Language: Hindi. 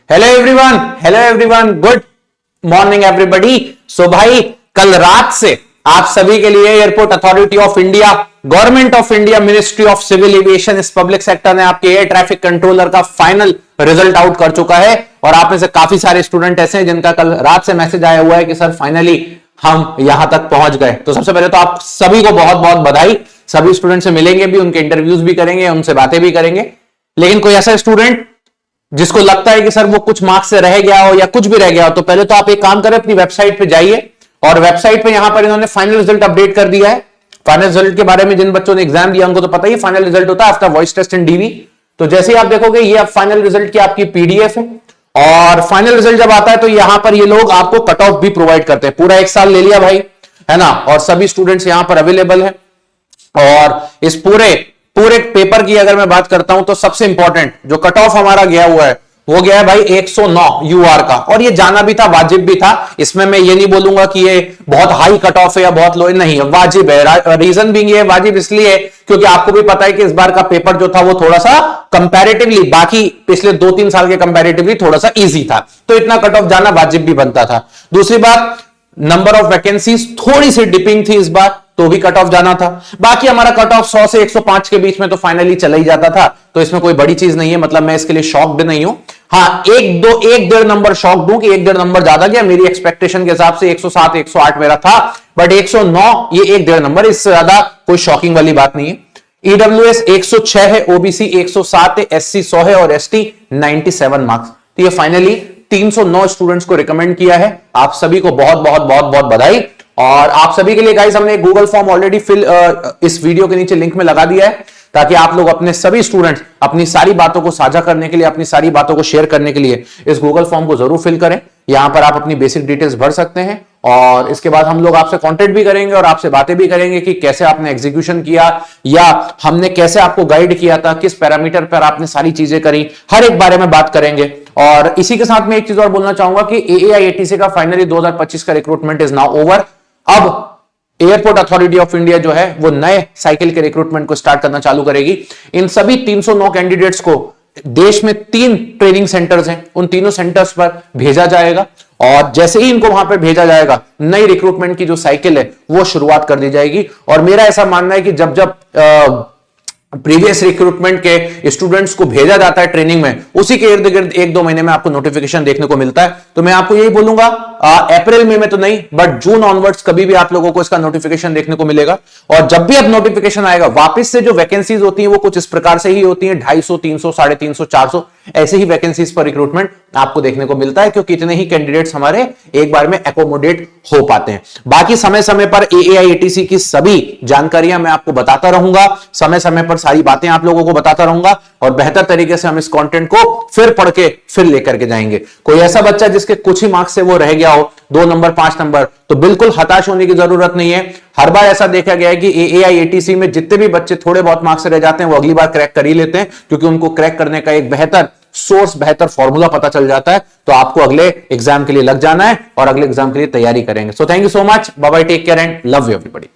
Hello everyone, good morning everybody. So भाई, कल रात से आप सभी के लिए airport authority of India, government of India, ministry of civil aviation, इस पब्लिक सेक्टर ने आपके एयर ट्रैफिक कंट्रोलर का फाइनल रिजल्ट आउट कर चुका है। और आप में से काफी सारे स्टूडेंट ऐसे हैं जिनका कल रात से मैसेज आया हुआ है कि सर फाइनली हम यहां तक पहुंच गए। तो सबसे पहले तो आप सभी को बहुत बहुत बधाई। सभी स्टूडेंट से मिलेंगे भी, उनके इंटरव्यूज भी करेंगे, उनसे बातें भी करेंगे। लेकिन कोई ऐसा स्टूडेंट जिसको लगता है कि सर वो कुछ मार्क्स से रह गया हो या कुछ भी रह गया हो, तो पहले तो आप एक काम करें, अपनी वेबसाइट पे जाइए और वेबसाइट पे यहां पर इन्होंने फाइनल रिजल्ट अपडेट कर दिया है। फाइनल रिजल्ट के बारे में जिन बच्चों ने एग्जाम दिया उनको तो पता ही, फाइनल रिजल्ट होता है after voice test and DV. तो जैसे ही आप देखोगे ये अब फाइनल रिजल्ट की आपकी पीडीएफ है। और फाइनल रिजल्ट जब आता है तो यहां पर ये लोग आपको कट ऑफ भी प्रोवाइड करते हैं। पूरा एक साल ले लिया भाई, है ना, और सभी स्टूडेंट्स यहां पर अवेलेबल है। और इस पूरे पेपर की अगर मैं बात करता हूं तो सबसे इंपॉर्टेंट जो कट ऑफ हमारा गया हुआ है वो गया है भाई 109 यूआर का। और ये जाना भी था, वाजिब भी था। इसमें मैं ये नहीं बोलूंगा कि ये बहुत हाई कट ऑफ है या बहुत लो, नहीं है, वाजिब है। रीजन भी ये वाजिब इसलिए क्योंकि आपको भी पता है कि इस बार का पेपर जो था वो थोड़ा सा कंपैरेटिवली बाकी पिछले 2-3 साल के कंपैरेटिवली थोड़ा सा इजी था, तो इतना कट ऑफ जाना वाजिब भी बनता था। दूसरी बात, नंबर ऑफ वैकेंसीज थोड़ी सी डिपिंग थी इस बार, तो भी कट ऑफ जाना था। बाकी हमारा कट ऑफ 100 से 105 के बीच में तो फाइनली चला ही जाता था, तो इसमें कोई बड़ी चीज नहीं है। मतलब मैं इसके लिए शॉक्ड नहीं हूं। हाँ, 1-1.5 नंबर शॉक दूं कि 1.5 नंबर ज्यादा गया। मेरी एक्सपेक्टेशन के हिसाब से 107 108 मेरा था, बट 109 ये 1.5 नंबर, इससे ज्यादा कोई शॉकिंग वाली बात नहीं है। ईडब्ल्यूएस 106 है, ओबीसी 107 है, एससी 100 है और एसटी 97 मार्क्स। तो ये फाइनली 309 स्टूडेंट्स को रिकमेंड किया है। आप सभी को बहुत बहुत बहुत बहुत बधाई। और आप सभी के लिए गाइस हमने एक गूगल फॉर्म ऑलरेडी इस वीडियो के नीचे लिंक में लगा दिया है, ताकि आप लोग अपने सभी स्टूडेंट्स अपनी सारी बातों को साझा करने के लिए, अपनी सारी बातों को शेयर करने के लिए इस गूगल फॉर्म को जरूर फिल करें। यहां पर आप अपनी बेसिक डिटेल्स भर सकते हैं और इसके बाद हम लोग आपसे कांटेक्ट भी करेंगे और आपसे बातें भी करेंगे कि कैसे आपने एग्जीक्यूशन किया या हमने कैसे आपको गाइड किया था, किस पैरामीटर पर आपने सारी चीजें करी, हर एक बारे में बात करेंगे। और इसी के साथ में एक चीज और बोलना चाहूंगा कि AAIATC का फाइनली 2025 का रिक्रूटमेंट इज नाउ ओवर। अब एयरपोर्ट अथॉरिटी ऑफ इंडिया जो है वो नए साइकिल के रिक्रूटमेंट को स्टार्ट करना चालू करेगी। इन सभी 309 कैंडिडेट्स को देश में 3 ट्रेनिंग सेंटर्स हैं, उन तीनों सेंटर्स पर भेजा जाएगा। और जैसे ही इनको वहां पर भेजा जाएगा, नई रिक्रूटमेंट की जो साइकिल है वो शुरुआत कर दी जाएगी। और मेरा ऐसा मानना है कि जब जब प्रीवियस रिक्रूटमेंट के स्टूडेंट्स को भेजा जाता है ट्रेनिंग में, उसी के इर्द गिर्द 1-2 महीने में आपको नोटिफिकेशन देखने को मिलता है। तो मैं आपको यही बोलूंगा, अप्रैल में तो नहीं, बट जून ऑनवर्ड्स कभी भी आप लोगों को इसका नोटिफिकेशन देखने को मिलेगा। और जब भी अब नोटिफिकेशन आएगा, वापस से जो वैकेंसीज होती हैं वो कुछ इस प्रकार से ही होती हैं, 250, 300, 350, 400 ऐसे ही वैकेंसीज पर रिक्रूटमेंट आपको देखने को मिलता है, क्योंकि इतने ही कैंडिडेट्स हमारे एक बार में एकोमोडेट हो पाते हैं। बाकी समय समय पर AAIATC की सभी जानकारियां मैं आपको बताता रहूंगा, समय समय पर सारी बातें आप लोगों को बताता रहूंगा और बेहतर तरीके से हम इस कंटेंट को फिर पढ़ के फिर लेकर के जाएंगे। कोई ऐसा बच्चा जिसके कुछ ही मार्क्स से वो रह गया हो, 2 नंबर 5 नंबर, तो बिल्कुल हताश होने की जरूरत नहीं है। हर बार ऐसा देखा गया है कि AAIATC में जितने भी बच्चे थोड़े बहुत मार्क्स से रह जाते हैं वो अगली बार क्रैक कर ही लेते हैं, क्योंकि उनको क्रैक करने का एक बेहतर सोर्स, बेहतर फॉर्मूला पता चल जाता है। तो आपको अगले एग्जाम के लिए लग जाना है और अगले एग्जाम के लिए तैयारी करेंगे। So thank you so much, bye bye, take care and love you everybody.